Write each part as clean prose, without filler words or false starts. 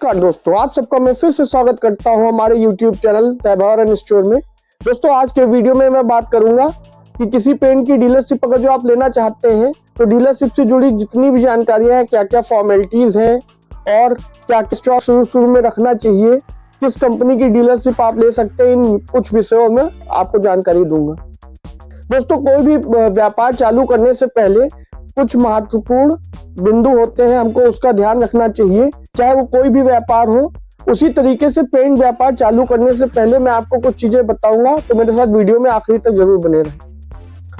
नमस्कार दोस्तों, आप सबका मैं फिर से स्वागत करता हूं हमारे YouTube channel Vaibhav and store में। दोस्तों आज के वीडियो में मैं बात करूंगा कि किसी पेन की डीलरशिप अगर जो आप लेना चाहते हैं तो डीलरशिप से जुड़ी जितनी भी जानकारियां हैं, क्या क्या फॉर्मेलिटीज हैं और क्या स्टॉक शुरू में रखना चाहिए, किस कंपनी की डीलरशिप आप ले सकते हैं, इन कुछ विषयों में आपको जानकारी दूंगा। दोस्तों कोई भी व्यापार चालू करने से पहले कुछ महत्वपूर्ण बिंदु होते हैं, हमको उसका ध्यान रखना चाहिए, चाहे वो कोई भी व्यापार हो। उसी तरीके से पेन व्यापार चालू करने से पहले मैं आपको कुछ चीजें बताऊंगा, तो मेरे साथ वीडियो में आखिरी तक जरूर बने रहें।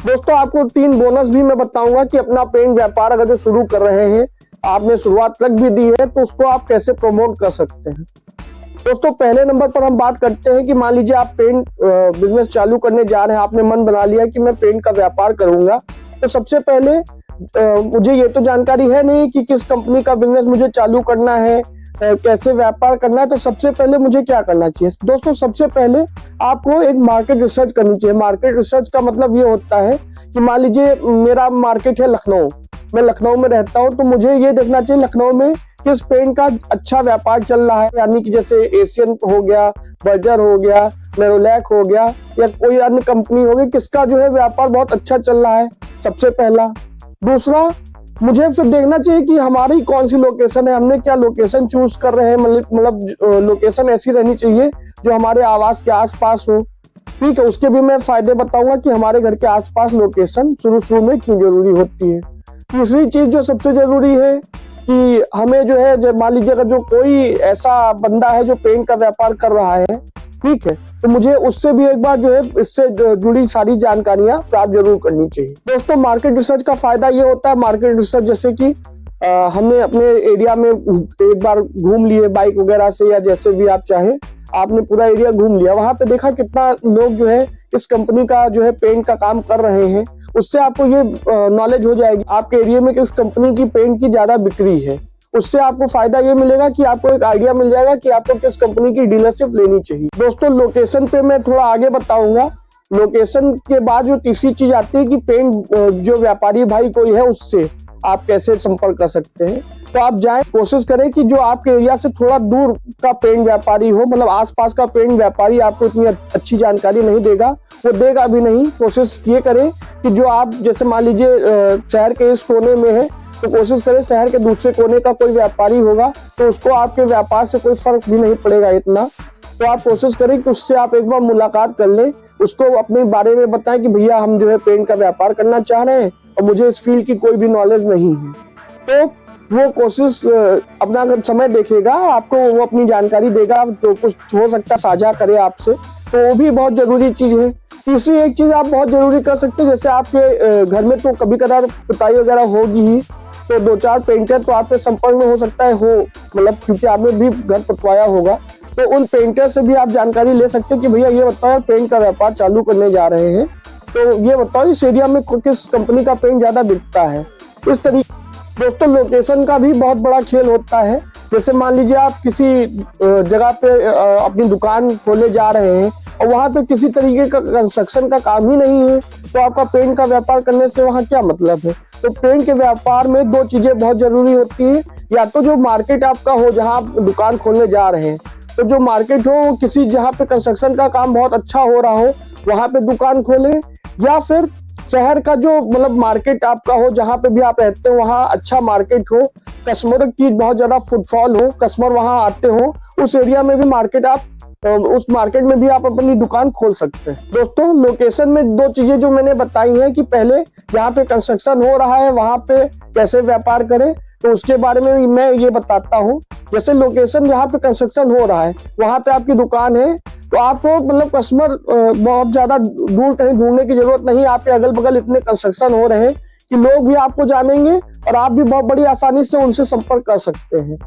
दोस्तों आपको 3 बोनस भी मैं बताऊंगा कि अपना पेन व्यापार अगर जो शुरू कर रहे हैं, आपने शुरुआत रख भी दी है, तो उसको आप कैसे प्रमोट कर सकते हैं। दोस्तों पहले नंबर पर हम बात करते हैं कि मान लीजिए आप पेन बिजनेस चालू करने जा रहे हैं, आपने मन बना लिया कि मैं पेन का व्यापार करूंगा। तो सबसे पहले मुझे ये तो जानकारी है नहीं कि किस कंपनी का बिजनेस मुझे चालू करना है, कैसे व्यापार करना है। तो सबसे पहले मुझे क्या करना चाहिए दोस्तों, सबसे पहले आपको एक मार्केट रिसर्च करनी चाहिए। मार्केट रिसर्च का मतलब ये होता है कि मान लीजिए मेरा मार्केट है लखनऊ, मैं लखनऊ में रहता हूँ, तो मुझे ये देखना चाहिए लखनऊ में किस पेन का अच्छा व्यापार चल रहा है, यानी कि जैसे एशियन हो गया, बर्जर हो गया, नेरोलैक हो गया या कोई अन्य कंपनी होगी, किसका जो है व्यापार बहुत अच्छा चल रहा है, सबसे पहला। दूसरा, मुझे फिर देखना चाहिए कि हमारी कौन सी लोकेशन है, हमने क्या लोकेशन चूज कर रहे हैं। मतलब लोकेशन ऐसी रहनी चाहिए जो हमारे आवास के आसपास हो। ठीक है, उसके भी मैं फायदे बताऊंगा कि हमारे घर के आसपास लोकेशन शुरू में क्यों जरूरी होती है। तीसरी चीज जो सबसे जरूरी है कि हमें जो है, मान लीजिए अगर जो कोई ऐसा बंदा है जो पेन का व्यापार कर रहा है, ठीक है, तो मुझे उससे भी एक बार जो है इससे जुड़ी सारी जानकारियां प्राप्त जरूर करनी चाहिए। दोस्तों मार्केट रिसर्च का फायदा ये होता है, मार्केट रिसर्च जैसे कि हमने अपने एरिया में एक बार घूम लिए बाइक वगैरह से, या जैसे भी आप चाहें, आपने पूरा एरिया घूम लिया, वहां पे देखा कितना लोग जो है इस कंपनी का जो है पेन का काम कर रहे हैं। उससे आपको ये नॉलेज हो जाएगी आपके एरिया में किस कंपनी की पेन की ज्यादा बिक्री है। उससे आपको फायदा ये मिलेगा कि आपको एक आइडिया मिल जाएगा कि आपको किस कंपनी की डीलरशिप लेनी चाहिए। दोस्तों लोकेशन पे मैं थोड़ा आगे बताऊंगा। लोकेशन के बाद जो तीसरी चीज आती है कि पेन जो व्यापारी भाई कोई है उससे आप कैसे संपर्क कर सकते हैं। तो आप जाएं, कोशिश करें कि जो आपके एरिया से थोड़ा दूर का पेन व्यापारी हो, मतलब आसपास का पेन व्यापारी आपको इतनी अच्छी जानकारी नहीं देगा, वो देगा भी नहीं। कोशिश ये करें कि जो आप जैसे मान लीजिए शहर के इस कोने में है, तो कोशिश करें शहर के दूसरे कोने का कोई व्यापारी होगा तो उसको आपके व्यापार से कोई फर्क भी नहीं पड़ेगा इतना। तो आप कोशिश करें कि उससे आप एक बार मुलाकात कर लें, उसको अपने बारे में बताएं कि भैया हम जो है पेन का व्यापार करना चाह रहे हैं और मुझे इस फील्ड की कोई भी नॉलेज नहीं है। तो वो कोशिश अपना समय देखेगा, आपको वो अपनी जानकारी देगा, तो कुछ हो सकता है साझा करे आपसे, तो वो भी बहुत जरूरी चीज है। तीसरी एक चीज आप बहुत जरूरी कर सकते हैं, जैसे आपके घर में तो कभी कभार पुताई वगैरह होगी ही, तो 2-4 पेंटर तो आपके संपर्क में हो सकता है हो, मतलब क्योंकि आपने भी घर पटवाया होगा, तो उन पेंटर से भी आप जानकारी ले सकते हैं कि भैया ये बताओ पेंट का व्यापार चालू करने जा रहे हैं, तो ये बताओ इस एरिया में किस कंपनी का पेंट ज्यादा बिकता है। इस तरीके दोस्तों लोकेशन का भी बहुत बड़ा खेल होता है। जैसे मान लीजिए आप किसी जगह पे अपनी दुकान खोले जा रहे हैं और वहां पे किसी तरीके का कंस्ट्रक्शन का काम ही नहीं है, तो आपका पेंट का व्यापार करने से वहां क्या मतलब है। तो पेंट के व्यापार में 2 चीजें बहुत जरूरी होती है, या तो जो मार्केट आपका हो जहां आप दुकान खोलने जा रहे हैं, तो जो मार्केट हो वो किसी जहां पे कंस्ट्रक्शन का काम बहुत अच्छा हो रहा हो वहां पे दुकान खोलें, या फिर शहर का जो मतलब मार्केट आपका हो जहां पे भी आप रहते हो वहां अच्छा मार्केट हो, कस्टमर की बहुत ज्यादा फुटफॉल हो, कस्टमर वहां आते हो, उस एरिया में भी मार्केट आप उस मार्केट में भी आप अपनी दुकान खोल सकते हैं। दोस्तों लोकेशन में 2 चीजें जो मैंने बताई हैं कि पहले जहाँ पे कंस्ट्रक्शन हो रहा है वहां पे कैसे व्यापार करें, तो उसके बारे में मैं ये बताता हूँ। जैसे लोकेशन जहाँ पे कंस्ट्रक्शन हो रहा है वहां पे आपकी दुकान है, तो आपको मतलब कस्टमर बहुत ज्यादा दूर कहीं ढूंढने की जरूरत नहीं, आपके अगल बगल इतने कंस्ट्रक्शन हो रहे हैं कि लोग भी आपको जानेंगे और आप भी बहुत बड़ी आसानी से उनसे संपर्क कर सकते हैं।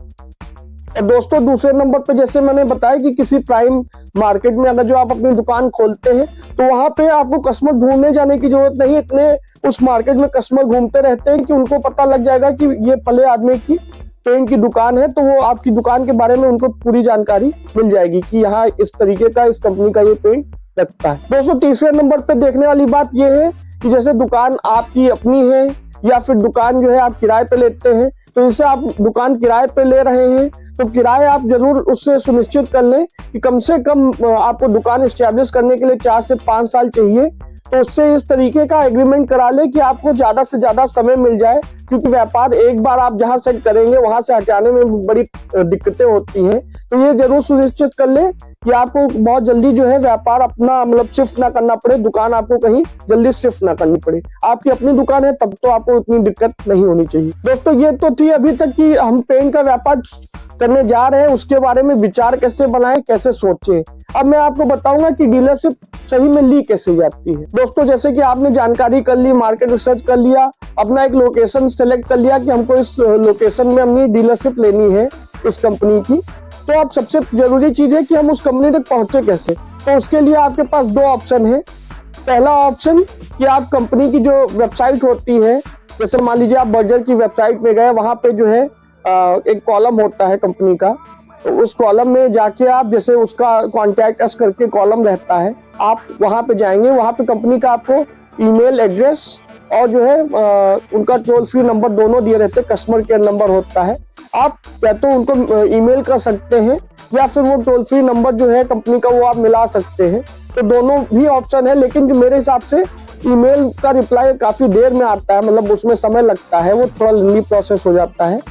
और दोस्तों दूसरे नंबर पे जैसे मैंने बताया कि किसी प्राइम मार्केट में अगर जो आप अपनी दुकान खोलते हैं तो वहां पे आपको कस्टमर ढूंढने जाने की जरूरत नहीं, इतने उस मार्केट में कस्टमर घूमते रहते हैं कि उनको पता लग जाएगा कि ये फले आदमी की पेन की दुकान है, तो वो आपकी दुकान के बारे में उनको पूरी जानकारी मिल जाएगी कि यहाँ इस तरीके का इस कंपनी का ये पेन लगता है। दोस्तों तीसरे नंबर पे देखने वाली बात ये है कि जैसे दुकान आपकी अपनी है या फिर दुकान जो है आप किराए पे लेते हैं, तो जैसे आप दुकान किराए पे ले रहे हैं तो किराया आप जरूर उससे सुनिश्चित कर लें कि कम से कम आपको दुकान एस्टेब्लिश करने के लिए 4 से 5 साल चाहिए। तो उससे इस तरीके का एग्रीमेंट करा ले कि आपको ज्यादा से ज्यादा समय मिल जाए, क्योंकि व्यापार एक बार आप जहां सेट करेंगे वहां से हटाने में बड़ी दिक्कतें होती हैं। तो ये जरूर सुनिश्चित कर ले कि आपको बहुत जल्दी जो है व्यापार अपना मतलब शिफ्ट ना करना पड़े, दुकान आपको कहीं जल्दी शिफ्ट ना करनी पड़े। आपकी अपनी दुकान है तब तो आपको इतनी दिक्कत नहीं होनी चाहिए। दोस्तों ये तो थी अभी तक कि हम पेंट का व्यापार करने जा रहे हैं, उसके बारे में विचार कैसे बनाएं, कैसे सोचें। अब मैं आपको बताऊंगा कि डीलरशिप सही में ली कैसे जाती है। दोस्तों जैसे कि आपने जानकारी कर ली, मार्केट रिसर्च कर लिया, अपना एक लोकेशन सेलेक्ट कर लिया कि हमको इस लोकेशन में अपनी डीलरशिप लेनी है इस कंपनी की, तो अब सबसे जरूरी चीज है कि हम उस कंपनी तक पहुंचे कैसे। तो उसके लिए आपके पास 2 ऑप्शन है। पहला ऑप्शन कि आप कंपनी की जो वेबसाइट होती है, जैसे मान लीजिए आप बर्जर की वेबसाइट में गए, वहां पे जो है एक कॉलम होता है कंपनी का, तो उस कॉलम में जाके आप जैसे उसका कॉन्टैक्ट अस करके कॉलम रहता है, आप वहां पे जाएंगे, वहां पे कंपनी का आपको ईमेल एड्रेस और जो है उनका टोल फ्री नंबर दोनों दिए रहते हैं, कस्टमर केयर नंबर होता है। आप या तो उनको ईमेल कर सकते हैं या फिर वो टोल फ्री नंबर जो है कंपनी का वो आप मिला सकते हैं। तो दोनों भी ऑप्शन है, लेकिन जो मेरे हिसाब से ईमेल का रिप्लाई काफी देर में आता है, मतलब उसमें समय लगता है, वो थोड़ा लंबी प्रोसेस हो जाता है।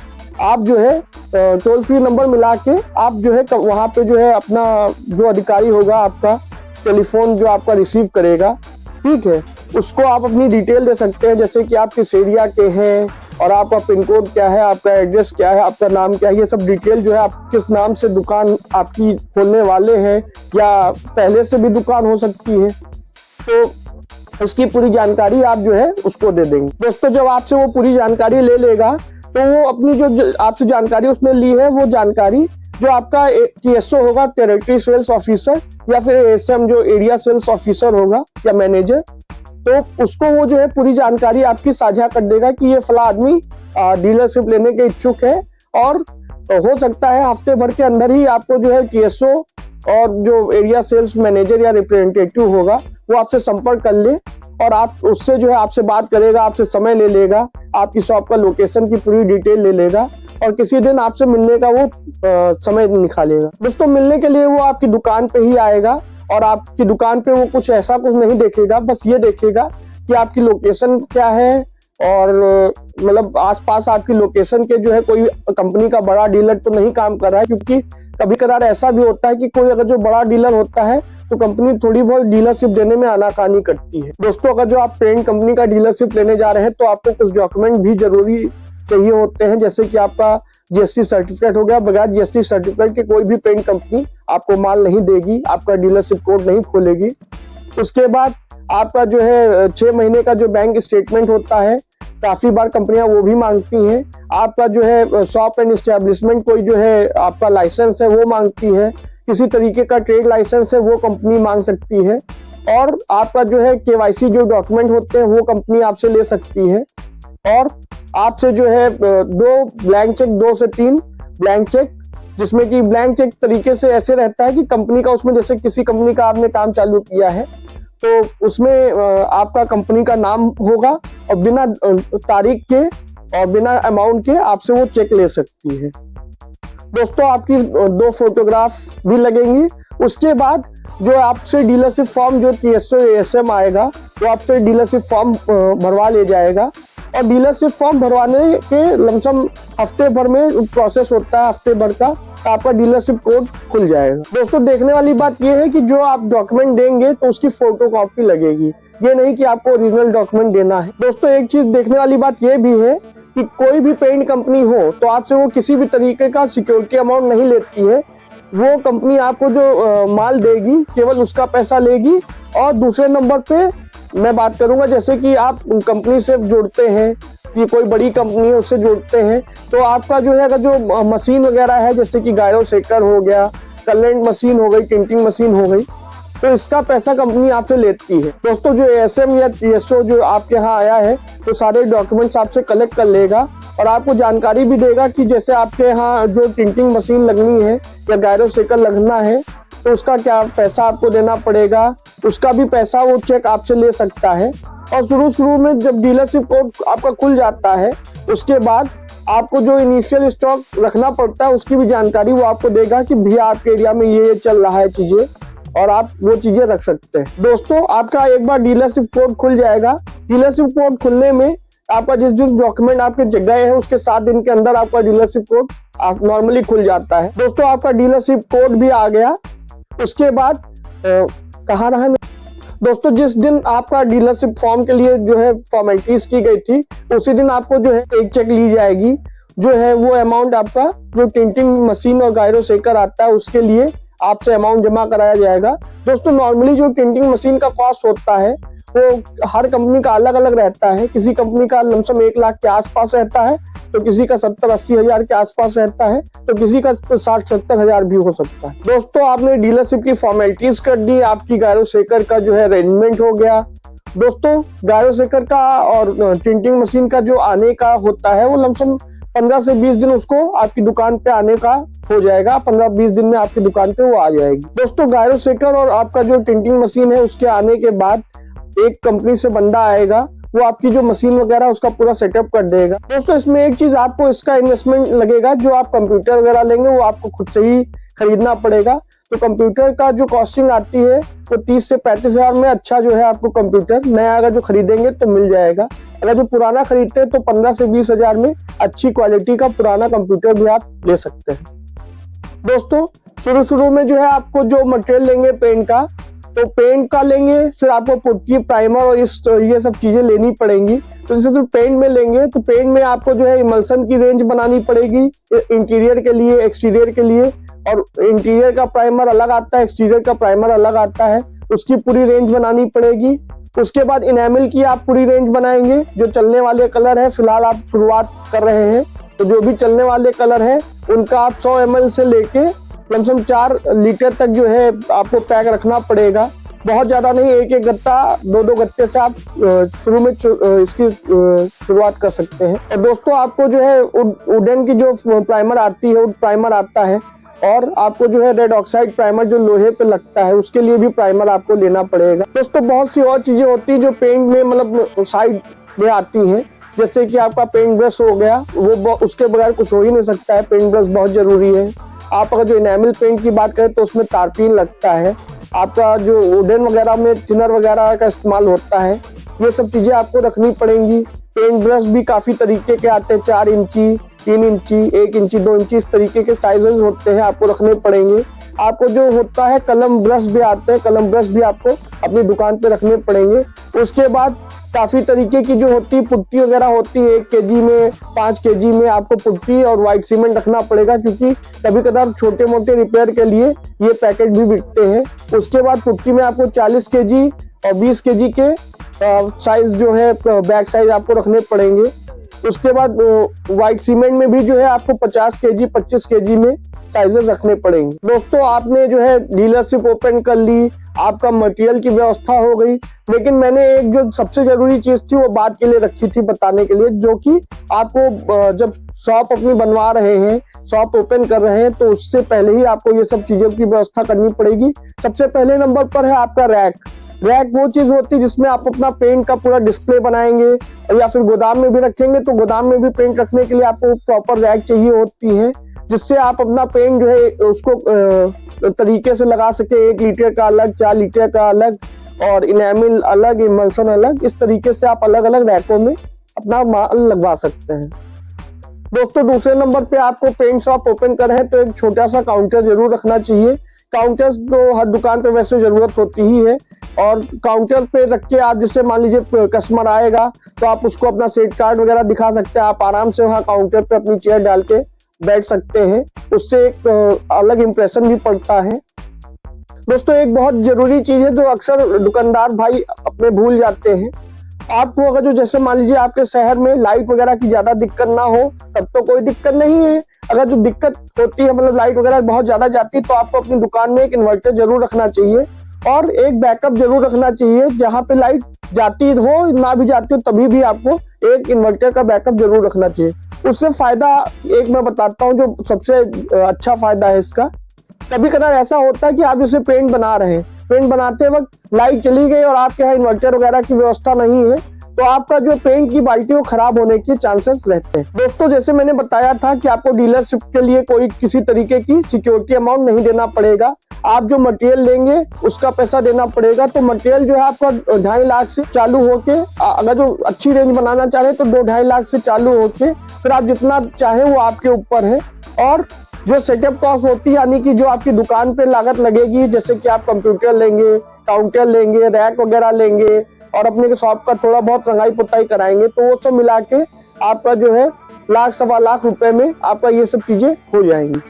आप जो है टोल फ्री नंबर मिला के आप जो है वहां पे जो है अपना जो अधिकारी होगा आपका टेलीफोन जो आपका रिसीव करेगा, ठीक है, उसको आप अपनी डिटेल दे सकते हैं, जैसे कि आप किस एरिया के हैं और आपका पिन कोड क्या है, आपका एड्रेस क्या है, आपका नाम क्या है, ये सब डिटेल जो है आप किस नाम से दुकान आपकी खोलने वाले हैं या पहले से भी दुकान हो सकती है, तो इसकी पूरी जानकारी आप जो है उसको दे देंगे। दोस्तों जब आपसे वो पूरी जानकारी ले लेगा तो वो अपनी जो आपसे जानकारी उसने ली है, वो जानकारी जो आपका TSO होगा, टेरिटरी सेल्स ऑफिसर, या फिर ASM जो एरिया सेल्स ऑफिसर होगा या मैनेजर, तो उसको वो जो है पूरी जानकारी आपकी साझा कर देगा कि ये फला आदमी डीलरशिप लेने के इच्छुक है। और हो सकता है हफ्ते भर के अंदर ही आपको जो है TSO और जो एरिया सेल्स मैनेजर या रिप्रेजेंटेटिव होगा वो आपसे संपर्क कर ले और आप उससे जो है आपसे बात करेगा, आपसे समय ले लेगा, आपकी शॉप का लोकेशन की पूरी डिटेल ले लेगा और किसी दिन आपसे मिलने का वो समय निकालेगा। दोस्तों मिलने के लिए वो आपकी दुकान पे ही आएगा और आपकी दुकान पे वो कुछ ऐसा कुछ नहीं देखेगा, बस ये देखेगा कि आपकी लोकेशन क्या है और मतलब आसपास आपकी लोकेशन के जो है कोई कंपनी का बड़ा डीलर तो नहीं काम कर रहा है, क्योंकि कभी कभार ऐसा भी होता है कि कोई अगर जो बड़ा डीलर होता है तो कंपनी थोड़ी बहुत डीलरशिप देने में आनाकानी करती है। दोस्तों अगर जो आप पेंट कंपनी का डीलरशिप लेने जा रहे हैं तो आपको कुछ डॉक्यूमेंट भी जरूरी चाहिए होते हैं, जैसे कि आपका GST सर्टिफिकेट हो गया। बगैर GST सर्टिफिकेट के कोई भी पेंट कंपनी आपको माल नहीं देगी, आपका डीलरशिप कोड नहीं खोलेगी। उसके बाद आपका जो है 6 महीने का जो बैंक स्टेटमेंट होता है, काफी बार कंपनियां वो भी मांगती हैं। आपका जो है शॉप एंड एस्टेब्लिशमेंट कोई जो है आपका लाइसेंस है वो मांगती है, किसी तरीके का ट्रेड लाइसेंस है वो कंपनी मांग सकती है, और आपका जो है KYC जो डॉक्यूमेंट होते हैं वो कंपनी आपसे ले सकती है। और आपसे जो है 2 ब्लैंक चेक, 2 से 3 ब्लैंक चेक, जिसमें कि ब्लैंक चेक तरीके से ऐसे रहता है कि कंपनी का उसमें जैसे किसी कंपनी का आपने काम चालू किया है तो उसमें आपका कंपनी का नाम होगा और बिना तारीख के और बिना अमाउंट के आपसे वो चेक ले सकती है। दोस्तों आपकी 2 फोटोग्राफ भी लगेंगी। उसके बाद जो आपसे डीलरशिप फॉर्म जो TSO ASM आएगा वो आपसे डीलरशिप फॉर्म भरवा ले जाएगा और डीलरशिप फॉर्म भरवाने के लमसम हफ्ते भर में प्रोसेस होता है, हफ्ते भर का आपका डीलरशिप कोड खुल जाएगा। दोस्तों देखने वाली बात यह है कि जो आप डॉक्यूमेंट देंगे तो उसकी फोटोकॉपी लगेगी, ये नहीं कि आपको ओरिजिनल डॉक्यूमेंट देना है। दोस्तों एक चीज देखने वाली बात यह भी है कि कोई भी पेंट कंपनी हो तो आपसे वो किसी भी तरीके का सिक्योरिटी अमाउंट नहीं लेती है। वो कंपनी आपको जो माल देगी केवल उसका पैसा लेगी। और दूसरे नंबर पे मैं बात करूंगा, जैसे कि आप कंपनी से जुड़ते हैं कि कोई बड़ी कंपनी है उससे जुड़ते हैं तो आपका जो है अगर जो मशीन वगैरह है, जैसे कि गायरो सेकर हो गया, कलेंट मशीन हो गई, टिंटिंग मशीन हो गई, तो इसका पैसा कंपनी आपसे लेती है। दोस्तों जो ASM या TSO जो आपके यहाँ आया है तो सारे डॉक्यूमेंट्स आपसे कलेक्ट कर लेगा और आपको जानकारी भी देगा कि जैसे आपके यहाँ जो टिंटिंग मशीन लगनी है या गायरो सेकर लगना है तो उसका क्या पैसा आपको देना पड़ेगा, उसका भी पैसा वो चेक आपसे ले सकता है। और शुरू में जब डीलरशिप कोड आपका खुल जाता है उसके बाद आपको जो इनिशियल स्टॉक रखना पड़ता है उसकी भी जानकारी वो आपको देगा कि भैया आपके एरिया में ये चल रहा है चीजें, और आप वो चीजें रख सकते हैं। दोस्तों आपका एक बार डीलरशिप कोड खुल जाएगा। डीलरशिप कोड खुलने में आपका जिस डॉक्यूमेंट आपके जगह है उसके 7 दिन के अंदर आपका डीलरशिप कोड नॉर्मली खुल जाता है। दोस्तों आपका डीलरशिप कोड भी आ गया। उसके बाद कहाँ रहा दोस्तों, जिस दिन आपका डीलरशिप फॉर्म के लिए जो है फॉर्मेलिटीज की गई थी उसी दिन आपको जो है एक चेक ली जाएगी। जो है वो अमाउंट आपका जो टिंटिंग मशीन और गायरो शेकर आता है उसके लिए आपसे अमाउंट जमा कराया जाएगा। दोस्तों नॉर्मली जो टिंटिंग मशीन का कॉस्ट होता है वो हर कंपनी का अलग अलग रहता है। किसी कंपनी का लमसम 1 लाख के आसपास रहता है, तो किसी का 70-80 हजार के आसपास रहता है, तो किसी का 60-70 हजार भी हो सकता है। दोस्तों आपने डीलरशिप की फॉर्मेलिटीज कर दी, आपकी गायरो शेकर का जो है अरेंजमेंट हो गया। दोस्तों गायरो शेकर का और टिंटिंग मशीन का जो आने का होता है वो लमसम 15 से 20 दिन उसको आपकी दुकान पे आने का हो जाएगा। 15-20 दिन में आपकी दुकान पे वो आ जाएगी। दोस्तों गायरो शेकर और आपका जो टिंटिंग मशीन है उसके आने के बाद एक कंपनी से बंदा आएगा, वो आपकी जो मशीन वगैरह उसका पूरा सेटअप कर देगा। दोस्तों इसमें एक चीज आपको इसका इन्वेस्टमेंट लगेगा, जो आप कंप्यूटर वगैरह लेंगे वो आपको खुद से ही खरीदना पड़ेगा। तो कंप्यूटर का जो कॉस्टिंग आती है वो 30 से 35 हजार में अच्छा जो है आपको कंप्यूटर नया अगर जो खरीदेंगे तो मिल जाएगा। अगर जो पुराना खरीदते हैं तो 15 से 20 हजार में अच्छी क्वालिटी का पुराना कंप्यूटर भी आप ले सकते हैं। दोस्तों शुरू में जो है आपको जो मटेरियल लेंगे पेंट का, तो पेंट का लेंगे, फिर आपको पुट्टी, प्राइमर और ये सब चीजें लेनी पड़ेंगी। तो जैसे सिर्फ पेंट में लेंगे तो पेंट में आपको जो है इमल्सन की रेंज बनानी पड़ेगी इंटीरियर के लिए, एक्सटीरियर के लिए। और इंटीरियर का प्राइमर अलग आता है, एक्सटीरियर का प्राइमर अलग आता है, उसकी पूरी रेंज बनानी पड़ेगी। उसके बाद इनेमल की आप पूरी रेंज बनाएंगे। जो चलने वाले कलर है, फिलहाल आप शुरुआत कर रहे हैं तो जो भी चलने वाले कलर है उनका आप 100 ml से लेके लमसम 4 लीटर तक जो है आपको पैक रखना पड़ेगा। बहुत ज्यादा नहीं, एक गत्ता 2 गत्ते से आप शुरू में इसकी शुरुआत कर सकते हैं। और दोस्तों आपको जो है वुडन की जो प्राइमर आती है, वुड प्राइमर आता है, और आपको जो है रेड ऑक्साइड प्राइमर जो लोहे पे लगता है उसके लिए भी प्राइमर आपको लेना पड़ेगा। दोस्तों बहुत सी और चीजें होती है जो पेंट में मतलब साइड में आती है, जैसे कि आपका पेंट ब्रश हो गया, वो उसके बगैर कुछ हो ही नहीं सकता है। पेंट ब्रश बहुत जरूरी है। आप अगर जो इनेमल पेंट की बात करें तो उसमें तारपीन लगता है। आपका जो वुडन वगैरह में थिनर वगैरह का इस्तेमाल होता है, ये सब चीजें आपको रखनी पड़ेंगी। पेंट ब्रश भी काफी तरीके के आते हैं, 4 इंची, 3 इंची, 1 इंची, 2 इंची, इस तरीके के साइजेस होते हैं, आपको रखने पड़ेंगे। आपको जो होता है कलम ब्रश भी आते हैं, कलम ब्रश भी आपको अपनी दुकान पे रखने पड़ेंगे। उसके बाद काफी तरीके की जो होती है पुट्टी वगैरह होती है, 1 kg में, 5 kg में आपको पुट्टी और व्हाइट सीमेंट रखना पड़ेगा, क्योंकि कभी कभार छोटे मोटे रिपेयर के लिए ये पैकेट भी बिकते हैं। उसके बाद पुट्टी में आपको 40 kg और 20 kg के साइज जो है बैक साइज आपको रखने पड़ेंगे। उसके बाद व्हाइट सीमेंट में भी जो है आपको 50 kg 25 kg में साइजेस रखने पड़ेंगे। दोस्तों आपने जो है डीलरशिप ओपन कर ली, आपका मटेरियल की व्यवस्था हो गई, लेकिन मैंने एक जो सबसे जरूरी चीज थी वो बात के लिए रखी थी बताने के लिए, जो कि आपको जब शॉप अपनी बनवा रहे हैं, शॉप ओपन कर रहे हैं, तो उससे पहले ही आपको ये सब चीजों की व्यवस्था करनी पड़ेगी। सबसे पहले नंबर पर है आपका रैक। रैक वो चीज होती है जिसमें आप अपना पेंट का पूरा डिस्प्ले बनाएंगे, या फिर गोदाम में भी रखेंगे तो गोदाम में भी पेंट रखने के लिए आपको प्रॉपर रैक चाहिए होती है, जिससे आप अपना पेंट जो है उसको तरीके से लगा सके। 1 लीटर का अलग, 4 लीटर का अलग, और इनेमल अलग, इमल्सन अलग, इस तरीके से आप अलग अलग रैकों में अपना माल लगवा सकते हैं। दोस्तों दूसरे नंबर पे आपको पेंट शॉप ओपन कर है तो एक छोटा सा काउंटर जरूर रखना चाहिए। काउंटर्स तो हर दुकान पे वैसे जरूरत होती ही है, और काउंटर पे रख के आप, जैसे मान लीजिए कस्टमर आएगा तो आप उसको अपना सेट कार्ड वगैरह दिखा सकते हैं। आप आराम से वहाँ काउंटर पे अपनी चेयर डाल के बैठ सकते हैं, उससे एक अलग इंप्रेशन भी पड़ता है। दोस्तों एक बहुत जरूरी चीज है जो अक्सर दुकानदार भाई अपने भूल जाते हैं। आपको अगर जो जैसे मान लीजिए आपके शहर में लाइट वगैरह की ज्यादा दिक्कत ना हो तब तो कोई दिक्कत नहीं है। अगर जो दिक्कत होती है, मतलब लाइट वगैरह बहुत ज्यादा जाती है, तो आपको अपनी दुकान में एक इन्वर्टर जरूर रखना चाहिए और एक बैकअप जरूर रखना चाहिए। जहाँ पे लाइट जाती हो, ना भी जाती हो, तभी भी आपको एक इन्वर्टर का बैकअप जरूर रखना चाहिए। उससे फायदा एक मैं बताता हूँ जो सबसे अच्छा फायदा है इसका। कभी कभार ऐसा होता है कि आप जैसे पेंट बना रहे हैं, पेंट बनाते वक्त लाइट चली गई और आपके यहाँ इन्वर्टर वगैरह की व्यवस्था नहीं है, तो आपका जो पेंट की बाल्टी वो खराब होने के चांसेस रहते हैं। दोस्तों जैसे मैंने बताया था कि आपको डीलरशिप के लिए कोई किसी तरीके की सिक्योरिटी अमाउंट नहीं देना पड़ेगा। आप जो मटेरियल लेंगे उसका पैसा देना पड़ेगा। तो मटेरियल जो है आपका 2.5 लाख से चालू होके, अगर जो अच्छी रेंज बनाना चाहे तो 2-2.5 लाख से चालू होके फिर आप जितना चाहे वो आपके ऊपर है। और जो सेटअप कॉस्ट होती है, यानी कि जो आपकी दुकान पे लागत लगेगी, जैसे कि आप कंप्यूटर लेंगे, काउंटर लेंगे, रैक वगैरह लेंगे और अपने शॉप का थोड़ा बहुत रंगाई पुताई कराएंगे, तो वो सब मिला के आपका जो है 1-1.25 लाख रुपए में आपका ये सब चीजें हो जाएंगी।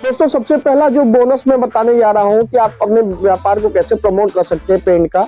दोस्तों सबसे पहला जो बोनस मैं बताने जा रहा हूँ कि आप अपने व्यापार को कैसे प्रमोट कर सकते हैं पेंट का।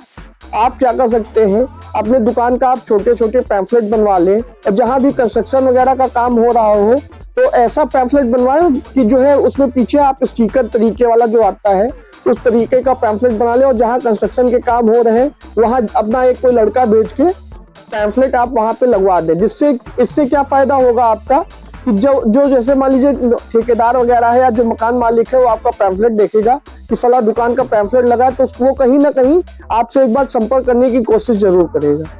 आप क्या कर सकते हैं, अपने दुकान का आप छोटे छोटे पैम्फलेट बनवा लें और जहां भी कंस्ट्रक्शन वगैरह का काम हो रहा हो तो ऐसा पैम्फलेट बनवाएं कि जो है उसमें पीछे आप स्टिकर तरीके वाला जो आता है उस तरीके का पैम्फलेट बना लें और जहां कंस्ट्रक्शन के काम हो रहे हैं वहां अपना एक कोई लड़का भेज के पैम्फलेट आप वहां पे लगवा दें। जिससे इससे क्या फायदा होगा आपका कि जो जैसे मान लीजिए ठेकेदार वगैरह है या जो मकान मालिक है वो आपका पैम्फलेट देखेगा कि फला दुकान का पैम्फलेट लगा है, तो वो कहीं ना कहीं आपसे एक बार संपर्क करने की कोशिश जरूर करेगा।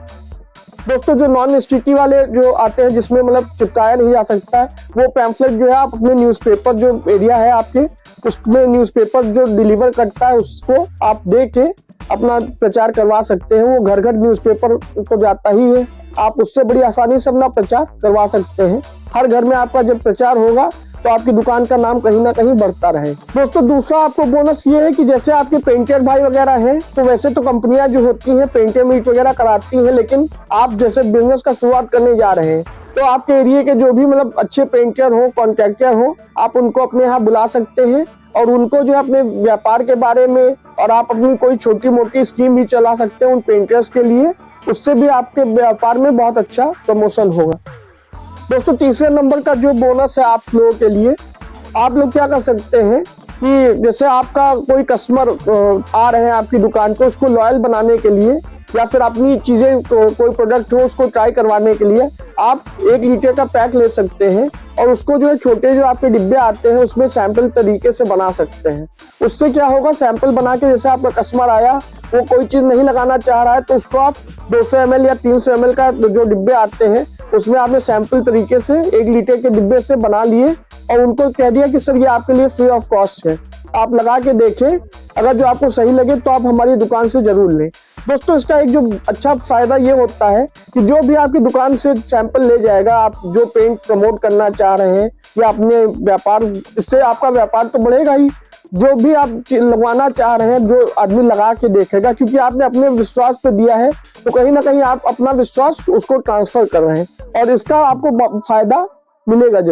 दोस्तों जो नॉन स्टिकी वाले जो आते हैं जिसमें मतलब चिपकाया नहीं जा सकता है, वो पैम्फलेट जो है आप अपने न्यूज़पेपर जो एरिया है आपके उसमें न्यूज़पेपर जो डिलीवर करता है उसको आप दे के अपना प्रचार करवा सकते हैं। वो घर घर न्यूज़पेपर तो जाता ही है, आप उससे बड़ी आसानी से अपना प्रचार करवा सकते हैं। हर घर में आपका जब प्रचार होगा तो आपकी दुकान का नाम कहीं ना कहीं बढ़ता रहे। दोस्तों दूसरा आपको बोनस ये है कि जैसे आपके पेंटर भाई वगैरह हैं, तो वैसे तो कंपनियां जो होती हैं पेंटर मीट वगैरह कराती हैं, लेकिन आप जैसे बिजनेस का शुरुआत करने जा रहे हैं तो आपके एरिया के जो भी मतलब अच्छे पेंटर हो, कॉन्ट्रैक्टर हो, आप उनको अपने यहाँ बुला सकते हैं और उनको जो है अपने व्यापार के बारे में और आप अपनी कोई छोटी मोटी स्कीम भी चला सकते हैं उन पेंटर्स के लिए। उससे भी आपके व्यापार में बहुत अच्छा प्रमोशन होगा। दोस्तों तीसरे नंबर का जो बोनस है आप लोगों के लिए, आप लोग क्या कर सकते हैं कि जैसे आपका कोई कस्टमर आ रहे हैं आपकी दुकान पे, उसको लॉयल बनाने के लिए या फिर अपनी चीजें कोई प्रोडक्ट हो उसको ट्राई करवाने के लिए आप 1 लीटर का पैक ले सकते हैं और उसको जो है छोटे जो आपके डिब्बे आते हैं उसमें सैंपल तरीके से बना सकते हैं। उससे क्या होगा, सैंपल बना के जैसे आपका कस्टमर आया वो कोई चीज नहीं लगाना चाह रहा है तो उसको आप 200 ml या 300 ml का जो डिब्बे आते हैं उसमें आपने सैंपल तरीके से 1 लीटर के डिब्बे से बना लिए और उनको कह दिया कि सर ये आपके लिए फ्री ऑफ कॉस्ट है, आप लगा के देखें, अगर जो आपको सही लगे तो आप हमारी दुकान से जरूर लें। दोस्तों इसका एक जो अच्छा फायदा ये होता है कि जो भी आपकी दुकान से सैंपल ले जाएगा, आप जो पेंट प्रमोट करना चाह रहे हैं या अपने व्यापार, इससे आपका व्यापार तो बढ़ेगा ही, जो भी आप लगवाना चाह रहे हैं जो आदमी लगा के देखेगा, क्योंकि आपने अपने विश्वास पे दिया है तो कहीं ना कहीं आप अपना विश्वास उसको ट्रांसफर कर रहे हैं और इसका आपको फायदा मिलेगा जरूर।